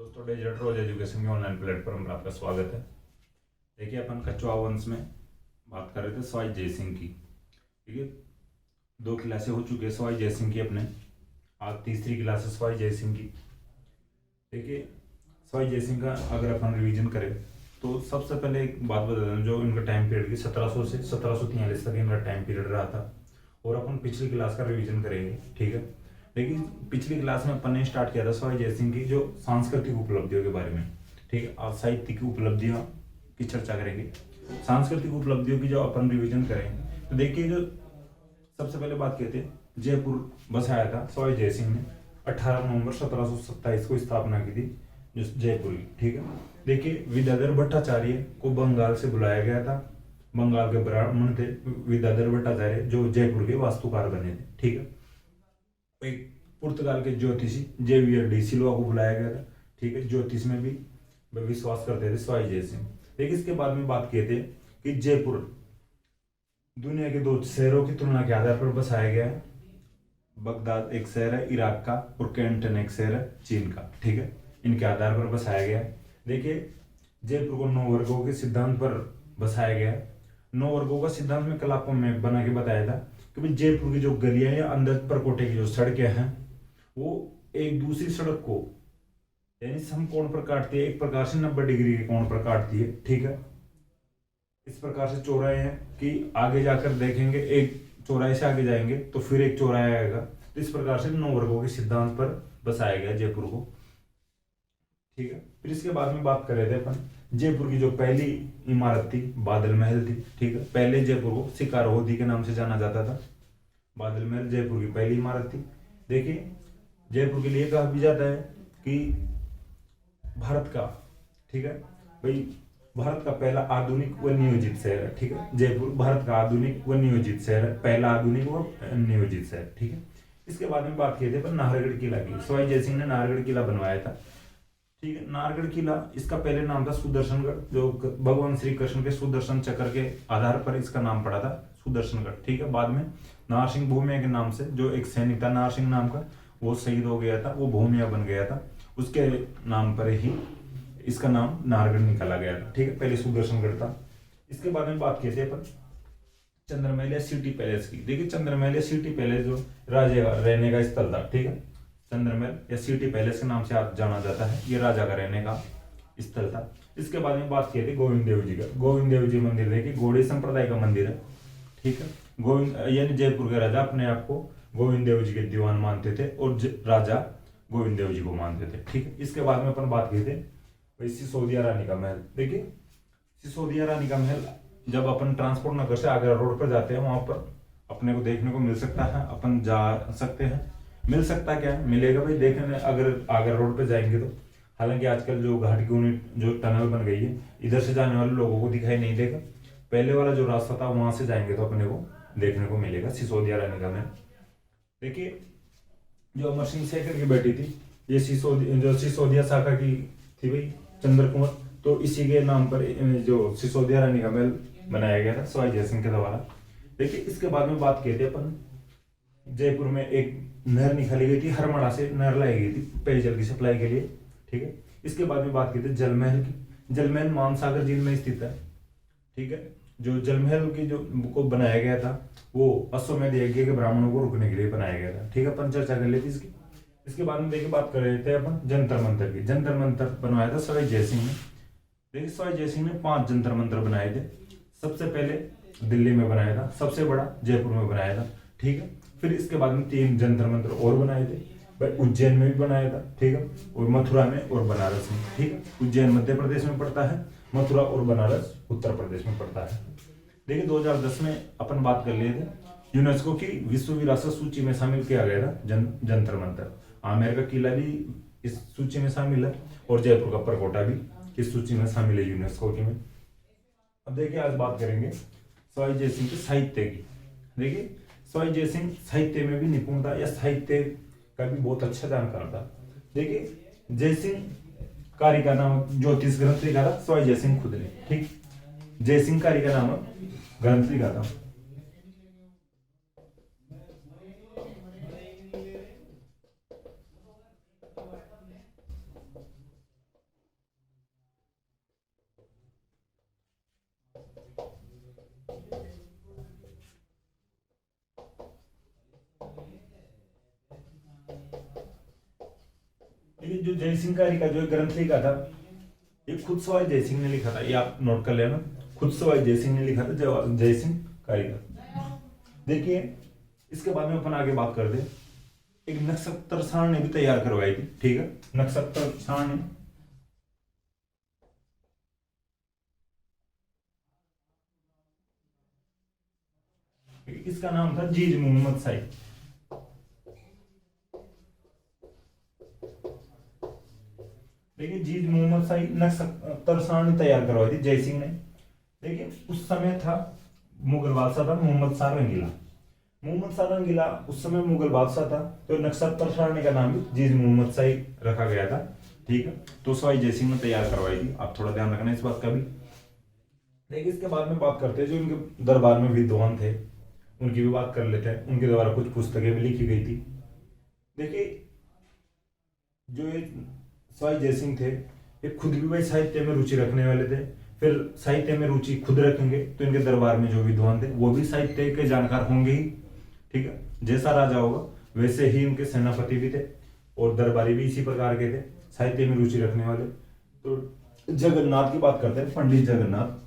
दोस्तों, डिजिटल रोज एजुकेशन के online platform पर आपका स्वागत है। देखिए, अपन कछुआ वंश में बात कर रहे थे सवाई जयसिंह की। ठीक है, 2 क्लासें हो चुकी है सवाई जयसिंह की अपने। आज तीसरी क्लास है सवाई जयसिंह की। देखिए, सवाई जयसिंह का अगर अपन रिवीजन करें तो सबसे पहले एक बात बता दें, जो इनका टाइम पीरियड की 1700 से 1743 तक इनका टाइम पीरियड रहा था। और अपन पिछली क्लास का रिवीजन करेंगे। ठीक है, लेकिन पिछली क्लास में अपन ने स्टार्ट किया था सवाई जयसिंह की जो सांस्कृतिक उपलब्धियों के बारे में। ठीक है, आज साहित्यिक उपलब्धियों की चर्चा करेंगे। सांस्कृतिक उपलब्धियों की जो अपन रिवीजन करेंगे तो देखिए, जो सबसे पहले बात कहते हैं, जयपुर बसाया था सवाई जयसिंह ने। 18 नवंबर 1727 को स्थापना की थी जो जयपुर की। ठीक है, देखिए, विद्याधर भट्टाचार्य को बंगाल से बुलाया गया था। बंगाल के ब्राह्मण थे विद्याधर भट्टाचार्य, जो जयपुर के वास्तुकार बने थे। ठीक है, एक पुर्तगाल के ज्योतिषी जेवियर डी सिल्वा को बुलाया गया था। ठीक है, ज्योतिष में भी वे विश्वास करते थे सवाई जयसिंह। लेकिन इसके बाद में बात किए थे कि जयपुर दुनिया के 2 शहरों की तुलना के आधार पर बसाया गया है। बगदाद एक शहर है इराक का, और कैंटन एक शहर है चीन का। ठीक है, इनके आधार पर बसाया गया है। देखिए, जयपुर को 9 वर्गों के सिद्धांत पर बसाया गया है। 9 वर्गों का सिद्धांत में कल आपको मैं बना के बताया था कि भाई जयपुर की जो गलियां या अंदर परकोटे की जो सड़कें हैं वो एक दूसरी सड़क को यानी समकोण पर काटती है, एक प्रकार से 90 डिग्री के कोण पर काटती है। ठीक है, इस प्रकार से चौराहे हैं कि आगे जाकर देखेंगे, एक चौराहे से आगे जाएंगे तो फिर एक चौराहा आएगा। तो इस प्रकार से 9 वर्गों के सिद्धांत पर बसाया गया जयपुर को। ठीक है, फिर इसके बाद में बात कर रहे थे अपन जयपुर की जो पहली इमारत थी बादल महल थी। ठीक है, पहले जयपुर को शिकारोदी के नाम से जाना जाता था। बादल महल जयपुर की पहली इमारत थी। देखिए, जयपुर के लिए कहा भी जाता है कि भारत का, ठीक है भाई, भारत का पहला आधुनिक व नियोजित शहर है। ठीक है, जयपुर भारत का आधुनिक व नियोजित शहर है, पहला आधुनिक व नियोजित शहर। ठीक है, इसके बाद में बात किए थे अपन नाहरगढ़ किला की। सवाई जयसिंह ने नाहरगढ़ किला बनवाया था। ठीक है, नाहरगढ़ किला, इसका पहले नाम था सुदर्शनगढ़, जो भगवान श्री कृष्ण के सुदर्शन चक्र के आधार पर इसका नाम पड़ा था सुदर्शनगढ़। ठीक है, बाद में नारसिंह भूमिया के नाम से, जो एक सैनिक था नारसिंह नाम का, वो शहीद हो गया था, वो भूमिया बन गया था, उसके नाम पर ही इसका नाम नाहरगढ़ निकाला गया था। ठीक है, पहले सुदर्शनगढ़ था। इसके बाद में बात किए थे अपन चंद्रमहल या सिटी पैलेस की। देखिए, चंद्रमहल या सिटी पैलेस जो राजा का रहने का स्थल था। ठीक है, चंद्रमहल या सिटी पैलेस के नाम से आज जाना जाता है, ये राजा का रहने का स्थल था। इसके बाद में बात किए थे गोविंद देव जी का। गोविंद देव जी मंदिर, देखिए गौड़ीय संप्रदाय का मंदिर है। ठीक है, गोविंद यानी जयपुर के राजा अपने आप को गोविंद देव जी के दीवान मानते थे और राजा गोविंद देव जी को मानते थे। ठीक है, इसके बाद में अपन बात किए थे सिसोदिया रानी का महल। देखिए, सिसोदिया रानी का महल जब अपन ट्रांसपोर्ट नगर से आगरा रोड पर जाते हैं, वहां पर अपने को देखने को मिल सकता है, अपन जा सकते हैं। मिल सकता क्या है, मिलेगा भाई, देखने अगर आगरा रोड पर जाएंगे तो। हालांकि आजकल जो घाट की जो टनल बन गई है, इधर से जाने वाले लोगों को दिखाई नहीं देगा। पहले वाला जो रास्ता था वहां से जाएंगे तो अपने को देखने को मिलेगा सिसोदिया रानी का महल। देखिए, जो अमर सिंह शेखर की बेटी थी, ये सिसोदिया शाखा की थी भाई, चंद्र कुंवर, तो इसी के नाम पर जो सिसोदिया रानी का महल बनाया गया था सवाई जयसिंह के द्वारा। देखिए, इसके बाद में बात किए थे अपन जयपुर में एक नहर निकाली गई थी, हरमड़ा से नहर लाई गई थी पेयजल की सप्लाई के लिए। ठीक है, इसके बाद में बात की थी जलमहल की। जलमहल मानसागर झील में स्थित है। ठीक है, जो जलमहल की जो को बनाया गया था वो अश्वमेध यज्ञ के ब्राह्मणों को रुकने के लिए बनाया गया था। ठीक है, अपन चर्चा कर लेते इसकी। इसके बाद में देखिए बात कर रहे थे अपन जंतर मंतर की। जंतर मंतर बनवाया था सवाई जयसिंह ने। देखिए, सवाई जयसिंह ने 5 जंतर मंतर बनाए थे। सबसे पहले दिल्ली में बनाया था, सबसे बड़ा जयपुर में बनाया था। ठीक है, फिर इसके बाद में 3 जंतर मंतर और बनाए थे भाई, उज्जैन में भी बनाया था। ठीक है, और मथुरा में और बनारस में। ठीक है, उज्जैन मध्य प्रदेश में पड़ता है, मथुरा और बनारस उत्तर प्रदेश में पड़ता है। देखिए, 2010 में अपन बात कर लिए थे, यूनेस्को की विश्व विरासत सूची में शामिल किया गया था जंतर मंतर। आमेर का किला भी इस सूची में शामिल है, और जयपुर का परकोटा भी इस सूची में शामिल है यूनेस्को की में। अब देखिए, आज बात करेंगे सवाई जयसिंह के साहित्य की। देखिए, सवाई जयसिंह साहित्य में भी निपुण था, या साहित्य का भी बहुत अच्छा जानकार था। देखिए, जयसिंह कारी का नाम ज्योतिष ग्रंथ लिखा था सवाई जयसिंह खुद ने। ठीक, जयसिंह कारी का नाम ग्रंथ लिखा था। लेकिन जो जयसिंह का जो ग्रंथ लिखा था, ये खुद सवाई जयसिंह ने लिखा था, ये आप नोट कर लेना, खुद सवाई जयसिंह ने लिखा था, जयसिंह का। देखिए इसके बाद में अपन आगे बात कर दे, एक नक्षत्र सारणी भी तैयार करवाई थी, ठीक है, नक्षत्र सारणी। इसका नाम था जीज मोहम्मद शाही। देखिए जीज मोहम्मद शाही नक्षत्र सारणी तैयार करवाई थी जयसिंह ने। देखिए उस समय था मुगल बादशाह था मोहम्मद शाह रंगीला। मोहम्मद शाह रंगीला उस समय मुगल बादशाह था, तो नक्षत्र सारणी का नाम भी जीज मोहम्मद शाही रखा गया था, ठीक है। तो सवाई जयसिंह ने तैयार करवाई थी, आप थोड़ा ध्यान रखना इस बात का भी। देखिए इसके बाद में बात करते हैं जो इनके दरबार में विद्वान थे, उनकी भी बात कर लेते हैं। उनके द्वारा कुछ पुस्तकें भी लिखी गई थी। देखिए जो ये सवाई जयसिंह थे, ये खुद भी भाई साहित्य में रुचि रखने वाले थे। फिर साहित्य में रुचि खुद रखेंगे तो इनके दरबार में जो विद्वान थे वो भी साहित्य के जानकार होंगे ही, ठीक है। जैसा राजा होगा वैसे ही उनके सेनापति भी थे और दरबारी भी इसी प्रकार के थे, साहित्य में रुचि रखने वाले। तो जगन्नाथ की बात करते हैं, पंडित जगन्नाथ।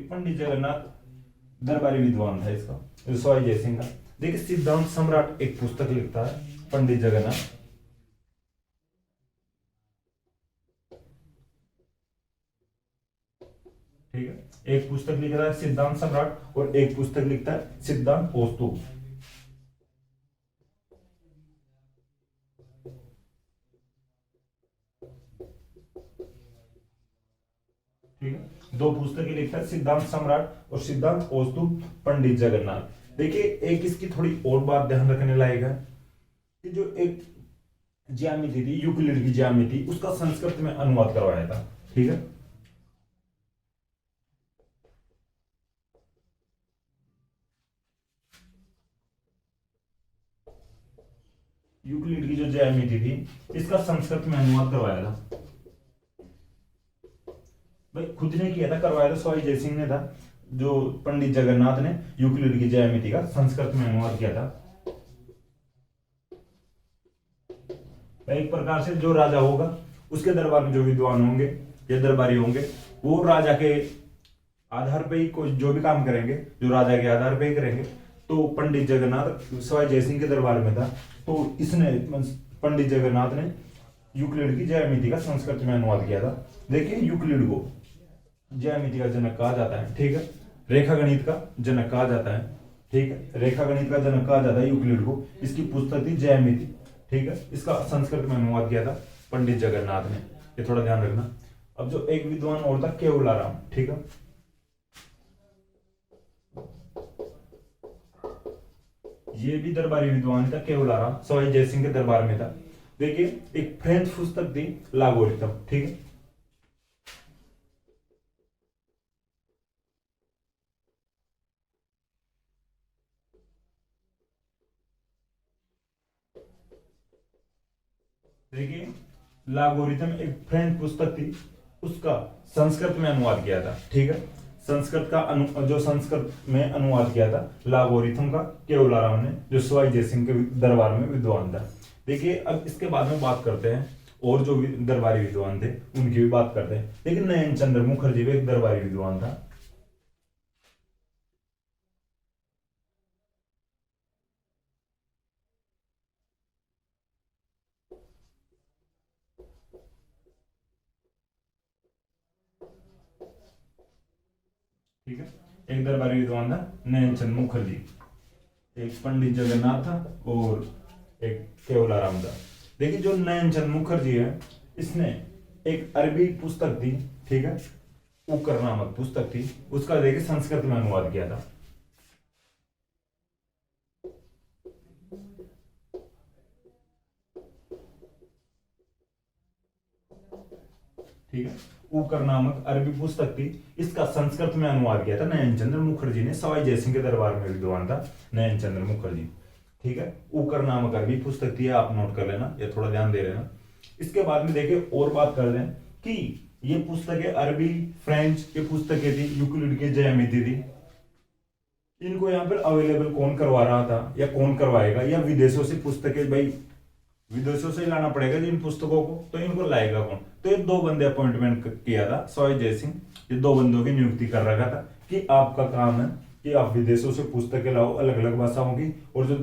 पंडित जगन्नाथ दरबारी विद्वान था इसका, सवाई जयसिंह का। देखिए सिद्धांत सम्राट एक पुस्तक लिखता है पंडित जगन्नाथ, ठीक है। एक पुस्तक लिख रहा है सिद्धांत सम्राट और एक पुस्तक लिखता है सिद्धांत कौस्तुभ, ठीक है। दो पुस्तकें लिखता है सिद्धांत सम्राट और सिद्धांत कौस्तुभ पंडित जगन्नाथ। देखिए एक इसकी थोड़ी और बात ध्यान रखने लायक है कि जो एक ज्यामिति थी, यूक्लिड की ज्यामिति, उसका संस्कृत में अनुवाद करवाया था, ठीक है। यूक्लिड की जो ज्यामिति थी इसका संस्कृत में अनुवाद करवाया था, भाई खुद ने किया था, करवाया था सवाई जयसिंह ने था। जो पंडित जगन्नाथ ने यूक्लिड की ज्यामिति का संस्कृत में अनुवाद किया था। एक प्रकार से जो राजा होगा उसके दरबार में जो विद्वान होंगे या दरबारी होंगे वो राजा के आधार पे ही कोई जो भी काम करेंगे, जो राजा के आधार पे ही करेंगे। तो पंडित जगन्नाथ सवाई जयसिंह के दरबार में था, तो इसने पंडित जगन्नाथ ने यूक्लिड की ज्यामिति का संस्कृत में अनुवाद किया था। देखिए यूक्लिड को ज्यामिति का जनक कहा जाता है, ठीक है। रेखा गणित का जनक कहा जाता है, ठीक है। रेखा गणित का जनक कहा जाता है यूक्लिड को। इसकी पुस्तक थी ज्यामिति, ठीक है। इसका संस्कृत में अनुवाद किया था पंडित जगन्नाथ ने, ये थोड़ा ध्यान रखना। अब जो एक विद्वान और था केवलाराम, ठीक है। ये भी दरबारी विद्वान था केवलाराम, सवाई जयसिंह के दरबार में था। देखिए एक फ्रेंच पुस्तक थी लागोरिथम, ठीक है। देखिए लागोरिथम एक फ्रेंच पुस्तक थी, उसका संस्कृत में अनुवाद किया था, ठीक है। संस्कृत का जो संस्कृत में अनुवाद किया था लागोरिथम का केवलाराम ने, जो सवाई जयसिंह के दरबार में विद्वान था। देखिए अब इसके बाद में बात करते हैं और जो दरबारी विद्वान थे उनकी भी बात करते हैं। लेकिन नयन चंद्र मुखर्जी भी एक दरबारी विद्वान था, ठीक है। एक दरबारी विद्वान था नयन चंद्र मुखर्जी, एक पंडित जगन्नाथ था और एक केवलाराम था। देखिए जो नयन चंद्र मुखर्जी है, इसने एक अरबी पुस्तक थी, ठीक है, उकर नामक पुस्तक थी, उसका देखिए संस्कृत में अनुवाद किया था, ठीक है। उकर नामक अरबी पुस्तक थी, इसका संस्कृत में अनुवाद किया था नयन चंद्र मुखर्जी ने, सवाई जयसिंह के दरबार में विद्वान था नयन चंद्र मुखर्जी, ठीक है। उकर नामक अरबी पुस्तक थी, आप नोट कर लेना, ये थोड़ा ध्यान दे लेना। इसके बाद में देखिए और बात कर लें कि ये पुस्तकें अरबी फ्रेंच की पुस्तकें थी, यूक्लिड की ज्यामिति थी, इनको यहाँ पर अवेलेबल कौन करवा रहा था या कौन करवाएगा, या विदेशों से पुस्तकें, भाई विदेशों से लाना पड़ेगा जिन पुस्तकों को, तो इनको लाएगा कौन? तो ये दो बंदे अपॉइंटमेंट किया था सवाई जय सिंह, ये दो बंदों की नियुक्ति कर रखा था कि आपका काम है कि आप विदेशों से पुस्तकें लाओ अलग अलग भाषाओं की, और जो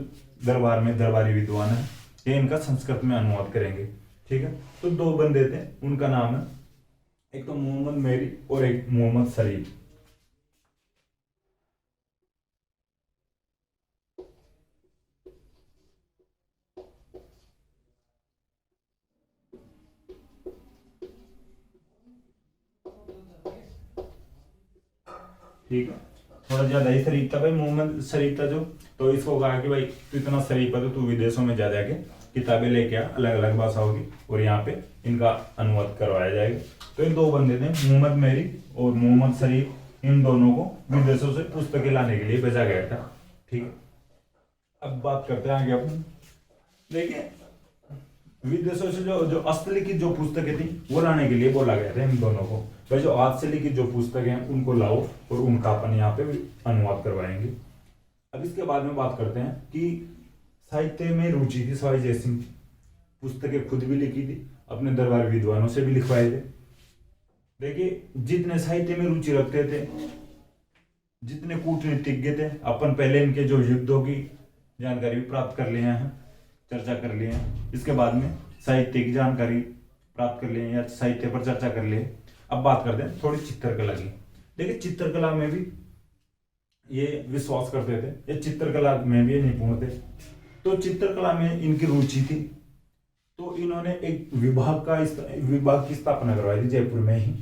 दरबार में दरबारी विद्वान है ये इनका संस्कृत में अनुवाद करेंगे। ठीक है, तो दो बंदे थे, उनका नाम है एक तो मोहम्मद मेरी और एक मोहम्मद शरीफ। ठीक है, थोड़ा ज्यादा ही शरीफ था भाई, मोहम्मद शरीफ था जो, तो इसको कहा कि भाई तू इतना शरीफ है तो तू विदेशों में जा जाके किताबें लेके आ अलग अलग भाषाओं की, और यहाँ पे इनका अनुवाद करवाया जाएगा। तो ये दो बंदे थे, मोहम्मद मेरी और मोहम्मद शरीफ, इन दोनों को विदेशों से पुस्तकें लाने के लिए भेजा गया था। ठीक है, अब बात करते हैं आगे अपन। देखिए विदेशों से जो जो असली जो पुस्तकें थी वो लाने के लिए बोला गया था इन दोनों को, भाई जो आज से लिखित जो पुस्तकें हैं उनको लाओ और उनका अपन यहाँ पे अनुवाद करवाएंगे। अब इसके बाद में बात करते हैं कि साहित्य में रुचि थी सवाई जय सिंह की, पुस्तकें खुद भी लिखी थी, अपने दरबार विद्वानों से भी लिखवाए थे। देखिए जितने साहित्य में रुचि रखते थे, जितने कूटनीतिज्ञ थे, अपन पहले इनके जो युद्धों की जानकारी भी प्राप्त कर लिए हैं, चर्चा कर लिए हैं, इसके बाद में साहित्य की जानकारी प्राप्त कर लिए या साहित्य पर चर्चा कर लिए। अब बात करते हैं थोड़ी चित्रकला की। देखिए चित्रकला में भी ये विश्वास करते थे, ये चित्रकला में भी निपुण थे, तो चित्रकला में इनकी रुचि थी, तो इन्होंने एक विभाग की स्थापना करवाई थी जयपुर में ही।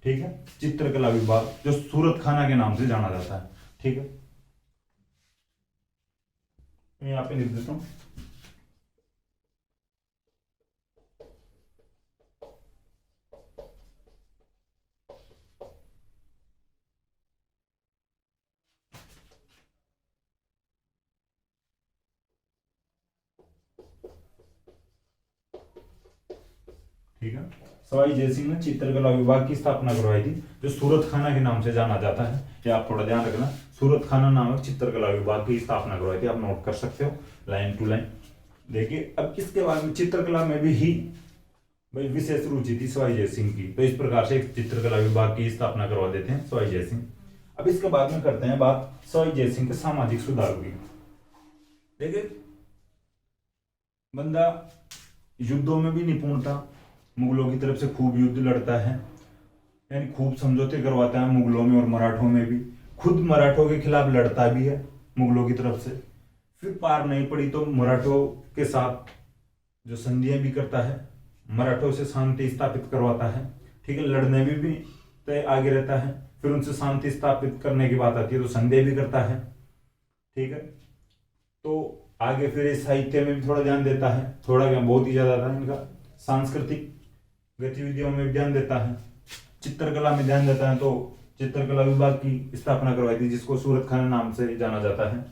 ठीक है, चित्रकला विभाग जो सूरत खाना के नाम से जाना जाता है। ठीक है, मैं यहाँ पे लिख देता हूँ। ठीक है, सवाई जय सिंह ने चित्रकला विभाग की स्थापना करवाई थी जो सूरत खाना के नाम से जाना जाता है। ये आप थोड़ा ध्यान रखना, सूरत खाना नामक चित्रकला विभाग की स्थापना करवाई थी, आप नोट कर सकते हो लाइन टू लाइन। देखिए अब इसके बाद में चित्रकला में भी ही भाई विशेष रुचि थी सवाई जय सिंह की, तो इस प्रकार से एक चित्रकला विभाग की स्थापना करवा देते हैं सवाई जय सिंह। अब इसके बाद में करते हैं बात सवाई जय सिंह के सामाजिक सुधारों की। देखिए बंदा युद्धों में भी निपुण था, मुगलों की तरफ से खूब युद्ध लड़ता है, यानी खूब समझौते करवाता है मुगलों में और मराठों में भी, खुद मराठों के खिलाफ लड़ता भी है मुगलों की तरफ से, फिर पार नहीं पड़ी तो मराठों के साथ जो संधियां भी करता है, मराठों से शांति स्थापित करवाता है। ठीक है, लड़ने में भी तय आगे रहता है, फिर उनसे शांति स्थापित करने की बात आती है तो संधि भी करता है। ठीक है, तो आगे फिर साहित्य में भी थोड़ा ध्यान देता है, थोड़ा क्या बहुत ही ज्यादा था इनका, सांस्कृतिक गतिविधियों में भी ध्यान देता है, चित्रकला में ध्यान देता है, तो चित्रकला विभाग की स्थापना करवाई थी जिसको सूरत खाना नाम से जाना जाता है।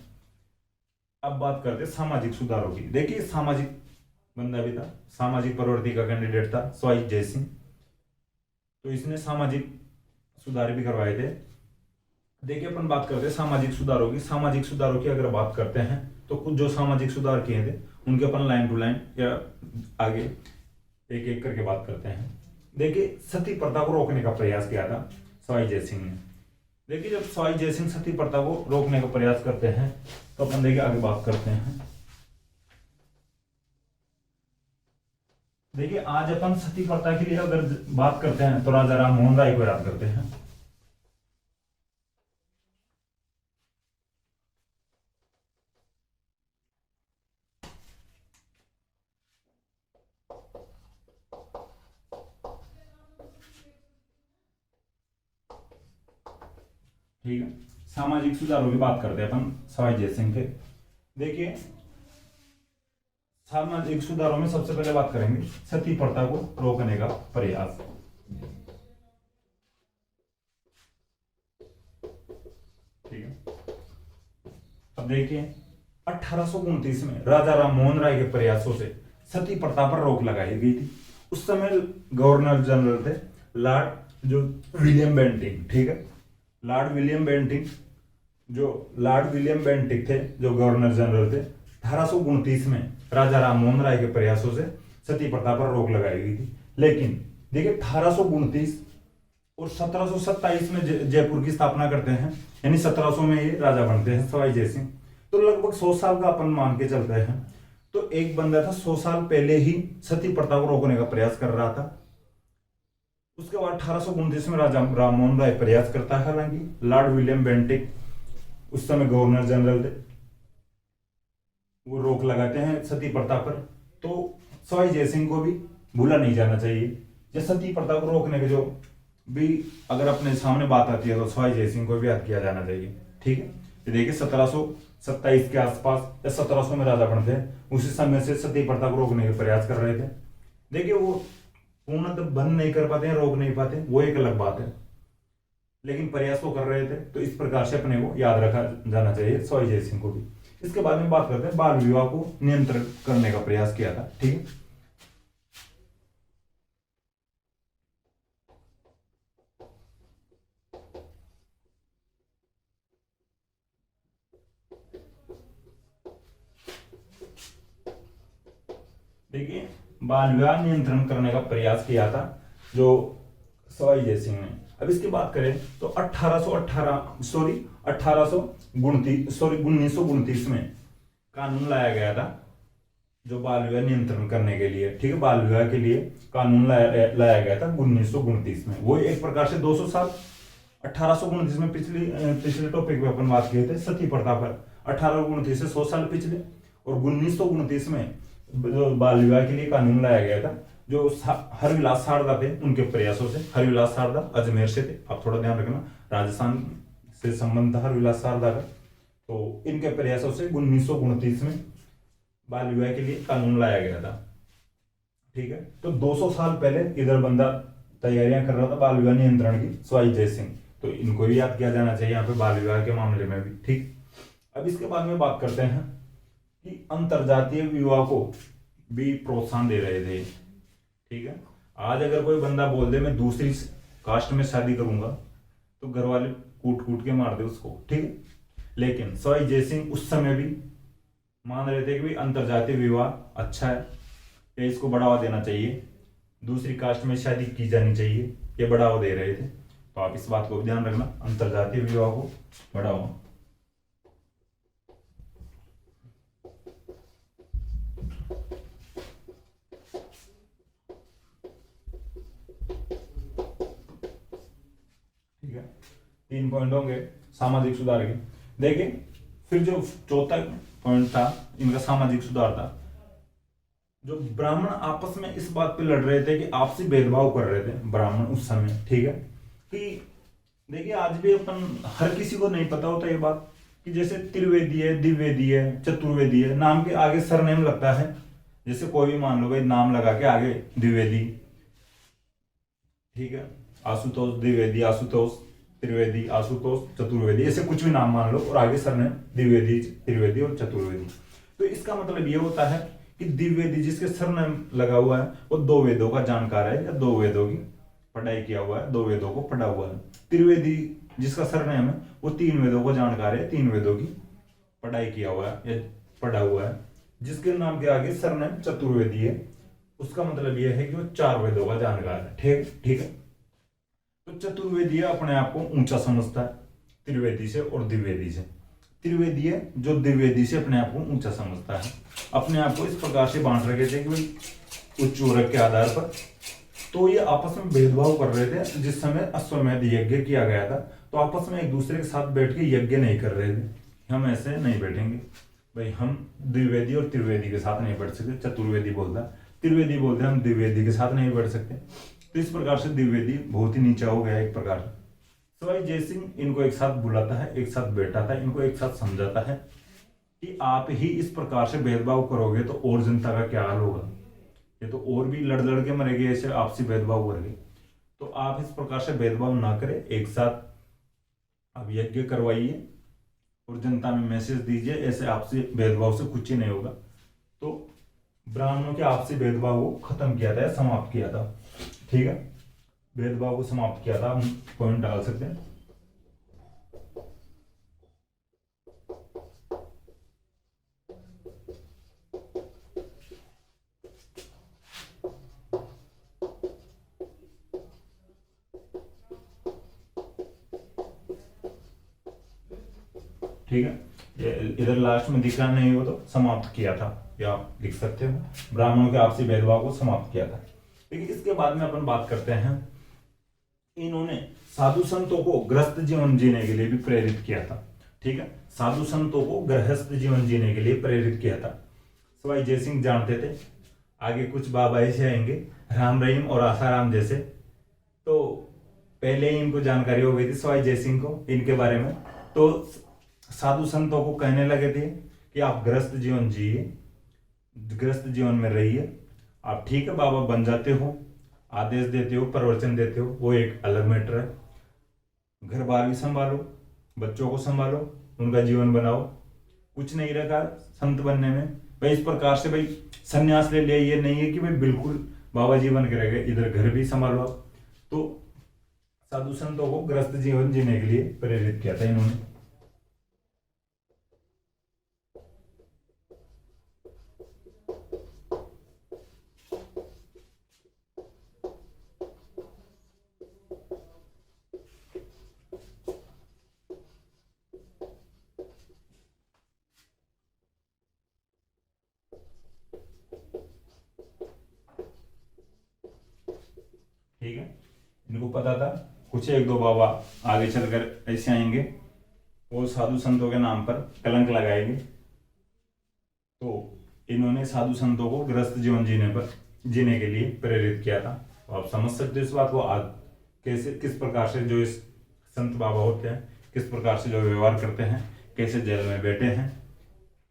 अब बात करते हैं सामाजिक सुधारों की। देखिए सामाजिक बंदा भी था, सामाजिक प्रवृत्ति का कैंडिडेट था सवाई जय सिंह, तो इसने सामाजिक सुधार भी करवाए थे। देखिए अपन बात करते हैं सामाजिक सुधारों की। सामाजिक सुधारों की अगर बात करते हैं तो कुछ जो सामाजिक सुधार किए थे उनके अपन लाइन टू लाइन या आगे एक एक करके बात करते हैं। देखिए सती प्रथा को रोकने का प्रयास किया था सवाई जय सिंह ने। देखिए जब सवाई जय सिंह सती प्रथा को रोकने का प्रयास करते हैं तो अपन देखिए आगे बात करते हैं। देखिए आज अपन सती प्रथा के लिए अगर बात करते हैं तो राजा राम मोहन राय को याद करते हैं। ठीक है, सामाजिक सुधारों की बात करते हैं अपन सवाई जय सिंह के। देखिए सामाजिक सुधारों में सबसे पहले बात करेंगे सती प्रथा को रोकने का प्रयास। ठीक है, अब देखिए 1829 में राजा राम मोहन राय के प्रयासों से सती प्रथा पर रोक लगाई गई थी। उस समय गवर्नर जनरल थे लॉर्ड जो विलियम बेंटिंग। ठीक है, लॉर्ड विलियम बेंटिंग जो लॉर्ड विलियम बेंटिक थे, जो गवर्नर जनरल थे, 1829 में राजा राममोहन राय के प्रयासों से सती प्रथा पर रोक लगाई गई थी। लेकिन देखिए 1829 और 1727 में जयपुर की स्थापना करते हैं, यानी 1700 में ये राजा बनते हैं सवाई जयसिंह। तो लगभग 100 साल का अपन मान के चलते हैं। तो एक बंदा था 100 साल पहले ही सती प्रथा को रोकने का प्रयास कर रहा था। उसके बाद 1829 में राजा राममोहन राय प्रयास करता है। हालांकि लॉर्ड विलियम बेंटिक उस समय गवर्नर जनरल थे, वो रोक लगाते हैं सती प्रथा पर। तो सवाई जयसिंह को भी भूला नहीं जाना चाहिए। ये सती प्रथा को रोकने के जो भी अगर अपने सामने बात आती है तो सवाई जयसिंह को भी याद किया जाना चाहिए। ठीक है, तो देखिए 1727 के आसपास या 1700 में राजा बनते हैं, उसी समय से सती प्रथा को रोकने के प्रयास कर रहे थे। देखिए वो पूर्णतः बंद नहीं कर पाते हैं, रोक नहीं पाते, वो एक अलग बात है, लेकिन प्रयास तो कर रहे थे। तो इस प्रकार से अपने को याद रखा जाना चाहिए सवाई जयसिंह को भी। इसके बाद में बात करते हैं बाल विवाह को नियंत्रण करने का प्रयास किया था। ठीक है, देखिए बाल विवाह नियंत्रण करने का प्रयास किया था जो सवाई जयसिंह ने। अब इसकी बात करें तो 1929 में कानून लाया गया था जो बाल विवाह नियंत्रण करने के लिए। ठीक है, बाल विवाह के लिए कानून लाया गया था 1929 में। वो एक प्रकार से 200 साल 1829 में पिछले टॉपिक पे अपन बात किए थे सती प्रथा पर। 1829 से 100 साल पिछले, और 1929 में जो बाल विवाह के लिए कानून लाया गया था जो हरविलास सारदा थे, उनके प्रयासों से। हरविलास सारदा अजमेर से थे, आप थोड़ा ध्यान रखना, राजस्थान से संबंध था हरविलास सारदा का। तो इनके प्रयासों से 1929 में बाल विवाह के लिए कानून लाया गया था। ठीक है, तो 200 साल पहले इधर बंदा तैयारियां कर रहा था बाल विवाह नियंत्रण की, सवाई जयसिंह। तो इनको भी याद किया जाना चाहिए यहाँ पे बाल विवाह के मामले में भी। ठीक, अब इसके बाद में बात करते हैं कि अंतरजातीय विवाह को भी प्रोत्साहन दे रहे थे। ठीक है, आज अगर कोई बंदा बोल दे मैं दूसरी कास्ट में शादी करूंगा तो घर वाले कूट कूट के मार दे उसको। ठीक है, लेकिन सवाई जयसिंह उस समय भी मान रहे थे कि अंतरजातीय विवाह अच्छा है, या इसको बढ़ावा देना चाहिए, दूसरी कास्ट में शादी की जानी चाहिए, ये बढ़ावा दे रहे थे। तो आप इस बात को ध्यान रखना, अंतरजातीय विवाह को बढ़ावा। ठीक है, 3 पॉइंट होंगे सामाजिक सुधार के। देखिए फिर जो चौथा पॉइंट था इनका सामाजिक सुधार था। जो ब्राह्मण आपस में इस बात पे लड़ रहे थे कि आपसी भेदभाव कर रहे थे ब्राह्मण उस समय। ठीक है, कि देखिए आज भी अपन हर किसी को नहीं पता होता ये बात कि जैसे त्रिवेदी है, द्विवेदी है, चतुर्वेदी है, नाम के आगे सरनेम लगता है। जैसे कोई भी मान लो भाई नाम लगा के आगे द्विवेदी, ठीक है, आशुतोष द्विवेदी, आशुतोष त्रिवेदी, आशुतोष चतुर्वेदी, ऐसे कुछ भी नाम मान लो और आगे सरनेम द्विवेदी, त्रिवेदी और चतुर्वेदी। तो इसका मतलब ये होता है कि द्विवेदी जिसके सरनेम लगा हुआ है वो 2 वेदों का जानकार है या 2 वेदों की पढ़ाई किया हुआ है, 2 वेदों को पढ़ा हुआ है। त्रिवेदी जिसका सरनेम है वो 3 वेदों को जानकार है, 3 वेदों की पढ़ाई किया हुआ है या पढ़ा हुआ है। जिसके नाम के आगे सरनेम चतुर्वेदी है उसका मतलब यह है कि वो 4 वेदों का जानकार है। ठीक है, तो चतुर्वेदी अपने आप को ऊंचा समझता है त्रिवेदी से और द्विवेदी से। त्रिवेदी जो द्विवेदी से अपने आप को ऊंचा समझता है, अपने आप को इस प्रकार से बांट रखे थे कि भाई उच्च वर्ग के आधार पर। तो ये आपस में भेदभाव कर रहे थे। जिस समय अश्वमेध यज्ञ किया गया था तो आपस में एक दूसरे के साथ बैठ के यज्ञ नहीं कर रहे थे, हम ऐसे नहीं बैठेंगे भाई, हम द्विवेदी और त्रिवेदी के साथ नहीं बैठ सकते। चतुर्वेदी बोलता, त्रिवेदी बोलते हम द्विवेदी के साथ नहीं बैठ सकते। तो इस प्रकार से द्विवेदी बहुत ही नीचा हो गया एक प्रकार से। सवाई जयसिंह इनको एक साथ बुलाता है, एक साथ बैठाता है, इनको एक साथ समझाता है कि आप ही इस प्रकार से भेदभाव करोगे तो और जनता का क्या हाल होगा, ये तो और भी लड़ लड़ के मरेंगे ऐसे आपसी भेदभाव करके। तो आप इस प्रकार से भेदभाव ना करें, एक साथ आप यज्ञ करवाइए और जनता में मैसेज दीजिए, ऐसे आपसी भेदभाव से कुछ ही नहीं होगा। तो ब्राह्मणों के आपसी भेदभाव को खत्म किया था, समाप्त किया था। ठीक है, भेदभाव को समाप्त किया था, हम पॉइंट डाल सकते हैं। ठीक है, ये इधर लास्ट में दिख रहा नहीं हो तो समाप्त किया था, या लिख सकते हो ब्राह्मणों के आपसी भेदभाव को समाप्त किया था। लेकिन इसके बाद में अपन बात करते हैं, इन्होंने साधु संतों को गृहस्थ जीवन जीने के लिए भी प्रेरित किया था। ठीक है, साधु संतों को गृहस्थ जीवन जीने के लिए प्रेरित किया था। सवाई जयसिंह जानते थे, आगे कुछ बाबा ऐसे आएंगे राम रहीम और आसाराम जैसे, तो पहले ही इनको जानकारी हो गई थी सवाई जयसिंह को इनके बारे में। तो साधु संतों को कहने लगे थे कि आप गृहस्थ जीवन जिए, गृहस्थ जीवन में रहिए, आप ठीक है बाबा बन जाते हो, आदेश देते हो, प्रवचन देते हो, वो एक अलग मैटर है। घर बार भी संभालो, बच्चों को संभालो, उनका जीवन बनाओ, कुछ नहीं रखा संत बनने में भाई। इस प्रकार से भाई संन्यास ले लिया, ये नहीं है कि भाई बिल्कुल बाबा जीवन करेंगे, इधर घर भी संभालो। तो साधु संतों को गृहस्थ जीवन जीने के लिए प्रेरित किया था इन्होंने। ठीक है, इनको पता था कुछ एक दो बाबा आगे चलकर ऐसे आएंगे, वो साधु संतों के नाम पर कलंक लगाएंगे। तो इन्होंने साधु संतों को गृहस्थ जीवन जीने के लिए प्रेरित किया था। तो आप समझ सकते हो इस बात को, आज कैसे किस प्रकार से जो इस संत बाबा होते हैं, किस प्रकार से जो व्यवहार करते हैं, कैसे जेल में बैठे हैं।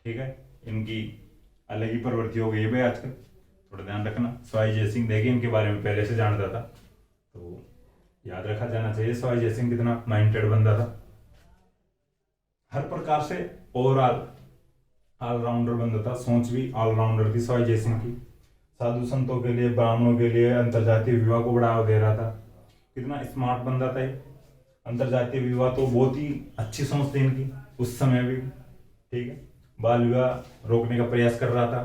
ठीक है, इनकी अलग ही प्रवृत्ति हो गई है भाई आजकल, थोड़ा ध्यान रखना। सवाई जयसिंह देखिए इनके बारे में पहले से जानता था, तो याद रखा जाना चाहिए सवाई जयसिंह कितना माइंडेड बंदा था, हर प्रकार से ओवरऑल ऑलराउंडर बंदा था, सोच भी ऑलराउंडर थी सवाई जयसिंह की। साधु संतों के लिए, ब्राह्मणों के लिए अंतरजातीय विवाह को बढ़ावा दे रहा था, कितना स्मार्ट बंदा था ये। अंतरजातीय विवाह तो बहुत ही अच्छी सोच थी इनकी उस समय भी। ठीक है, बाल विवाह रोकने का प्रयास कर रहा था,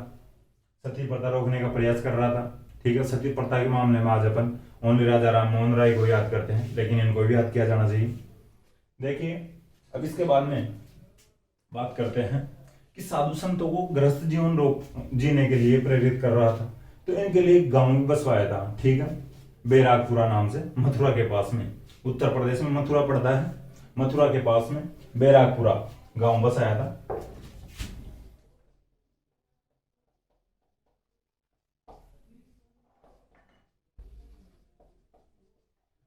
सती प्रथा रोकने का प्रयास कर रहा था। ठीक है, सती प्रथा के मामले में आज अपन ओनली राजा राम मोहन राय को याद करते हैं, लेकिन इनको भी याद किया जाना चाहिए। देखिए, अब इसके बाद में बात करते हैं कि साधु संतों को गृहस्थ जीवन जीने के लिए प्रेरित कर रहा था, तो इनके लिए एक गांव भी बसवाया था। ठीक है, बैरागपुरा नाम से, मथुरा के पास में, उत्तर प्रदेश में मथुरा पड़ता है, मथुरा के पास में बैरागपुरा गांव बसाया था।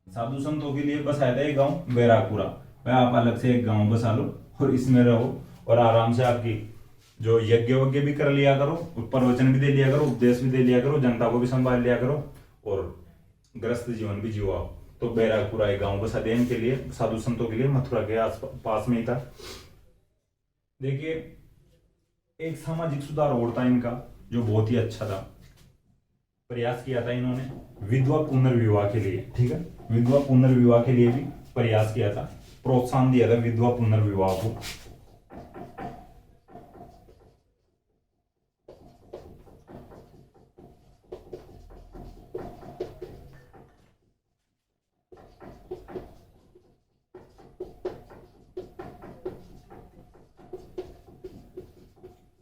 साधु संतों के लिए बसाया था एक गांव बैरागपुरा। भाई आप अलग से एक गांव बसा लो और इसमें रहो, और आराम से आपकी जो यज्ञ वज्ञ भी कर लिया करो, प्रवचन भी दे लिया करो, उपदेश भी दे लिया करो, जनता को भी संभाल लिया करो, और गृहस्थ जीवन भी जियो आप। तो बैरागपुरा एक गांव बसा दिया इनके लिए, साधु संतों के लिए, मथुरा के आस पास में ही था। देखिए, एक सामाजिक सुधार और था इनका जो बहुत ही अच्छा था, प्रयास किया था इन्होंने विधवा पुनर्विवाह के लिए। ठीक है, विधवा पुनर्विवाह के लिए भी प्रयास किया था, प्रोत्साहन दिया था विधवा पुनर्विवाह को।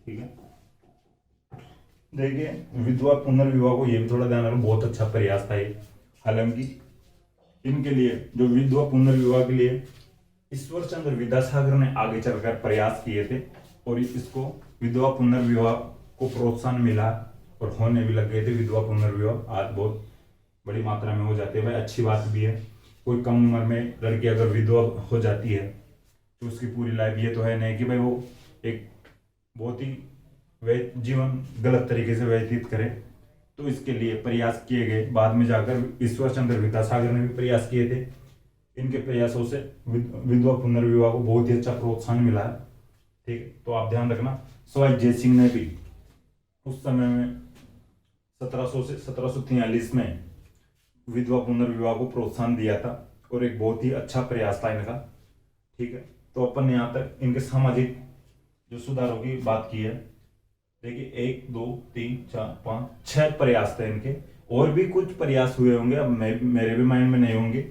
ठीक है, देखिए विधवा पुनर्विवाह को ये भी थोड़ा ध्यान रखो, बहुत अच्छा प्रयास था ये। हालांकि इनके लिए जो विधवा पुनर्विवाह के लिए ईश्वर चंद्र विद्यासागर ने आगे चलकर प्रयास किए थे, और इसको विधवा पुनर्विवाह को प्रोत्साहन मिला और होने भी लग गए थे विधवा पुनर्विवाह। आज बहुत बड़ी मात्रा में हो जाते हैं भाई, अच्छी बात भी है। कोई कम उम्र में लड़की अगर विधवा हो जाती है तो उसकी पूरी लाइफ ये तो है नहीं कि भाई वो एक बहुत ही जीवन गलत तरीके से व्यतीत करे। तो इसके लिए प्रयास किए गए, बाद में जाकर ईश्वर चंद्र विद्यासागर ने भी प्रयास किए थे। इनके प्रयासों से विधवा पुनर्विवाह को बहुत ही अच्छा प्रोत्साहन मिला है। ठीक है, तो आप ध्यान रखना, सवाई जयसिंह ने भी उस समय में 1700 से 1743 में विधवा पुनर्विवाह को प्रोत्साहन दिया था, और एक बहुत ही अच्छा प्रयास था इनका। ठीक है, तो अपन ने यहाँ तक इनके सामाजिक जो सुधारों की बात की है। देखिए 1 2 3 4 5 6 प्रयास थे इनके, और भी कुछ प्रयास हुए होंगे, अब मेरे भी माइंड में नहीं होंगे,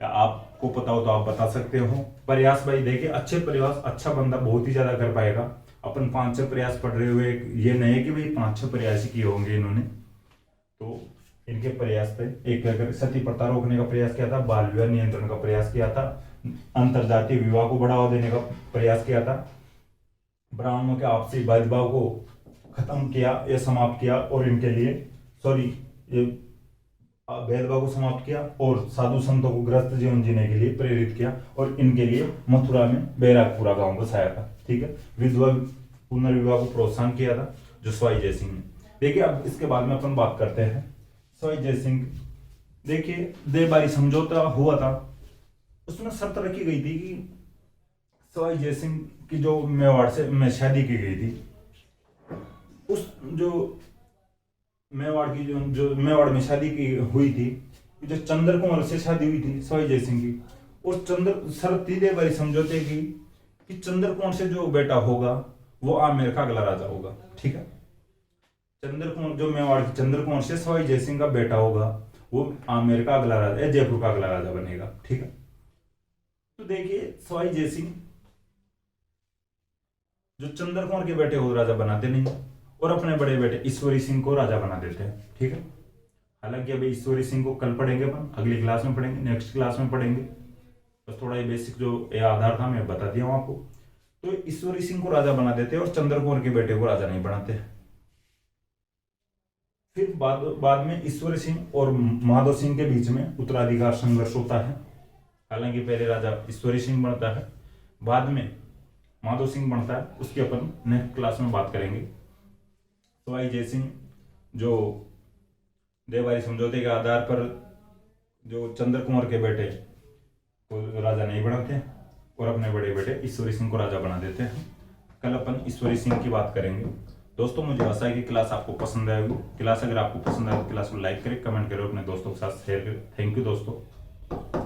या आपको पता हो तो आप बता सकते हो। प्रयास भाई देखिए, अच्छे प्रयास अच्छा बंदा बहुत ही ज्यादा कर पाएगा। अपन 5-6 प्रयास पढ़ रहे हुए, ये नहीं है कि भाई 5-6 प्रयास ही किए होंगे इन्होंने। तो इनके प्रयास पे एक अगर सती प्रथा रोकने का प्रयास किया था, बाल विवाह नियंत्रण का प्रयास किया था, अंतरजातीय विवाह को बढ़ावा देने का प्रयास किया था, ब्राह्मणों के आपसी भेदभाव को खत्म किया या समाप्त किया, और इनके लिए ये भेदभाव को समाप्त किया, और साधु संतों को गृहस्थ जीवन जीने के लिए प्रेरित किया, और इनके लिए मथुरा में बैरागपुरा गांव बसाया था। ठीक है, विधवा पुनर्विवाह को प्रोत्साहन किया था जो सवाई जयसिंह ने। देखिए अब इसके बाद में अपन बात करते हैं सवाई जयसिंह। देखिए देवबारी समझौता हुआ था, उसमें शर्त रखी गई थी कि सवाई जयसिंह की जो मेवाड़ से में शादी की गई थी, उस जो मेवाड़ की जो मेवाड़ में शादी की हुई थी, जो चंद्र कुंवर से शादी हुई थी सवाई जयसिंह की, और चंद्र शर्त थी देवबारी समझौते की कि चंद्र कुंवर से जो बेटा होगा वो आमेर का अगला राजा होगा। ठीक है, चंद्र कुंवर जो मेवाड़ की चंद्र कुंवर से सवाई जयसिंह का बेटा होगा वो आमेर का अगला राजा, जयपुर का अगला राजा बनेगा। ठीक है, तो देखिए सवाई जयसिंह जो चंद्र कुंवर के बेटे को राजा बनाते नहीं, और अपने बड़े बेटे ईश्वरी सिंह को राजा बना देते हैं। ठीक है, हालांकि अभी ईश्वरी सिंह को कल पढ़ेंगे अपन, अगली क्लास में पढ़ेंगे, नेक्स्ट क्लास में पढ़ेंगे। बस थोड़ा ये बेसिक जो ये आधार था मैं बता दिया हूं आपको। तो ईश्वरी सिंह को राजा बना देते हैं और चंद्र कुंवर के बेटे को राजा नहीं बनाते। फिर बाद में ईश्वरी सिंह और माधव सिंह के बीच में उत्तराधिकार संघर्ष होता है। हालांकि पहले राजा ईश्वरी सिंह बनता है, बाद में माधव सिंह बनता है, उसकी अपन नेक्स्ट क्लास में बात करेंगे। सवाई जयसिंह जो देवबारी समझौते के आधार पर जो चंद्र कुंवर के बेटे को राजा नहीं बनाते और अपने बड़े बेटे ईश्वरी सिंह को राजा बना देते हैं। कल अपन ईश्वरी सिंह की बात करेंगे। दोस्तों मुझे आशा है कि क्लास आपको पसंद आएगी। क्लास अगर आपको पसंद आए तो क्लास को लाइक करें, कमेंट करें, अपने दोस्तों के साथ शेयर करें। थैंक यू दोस्तों।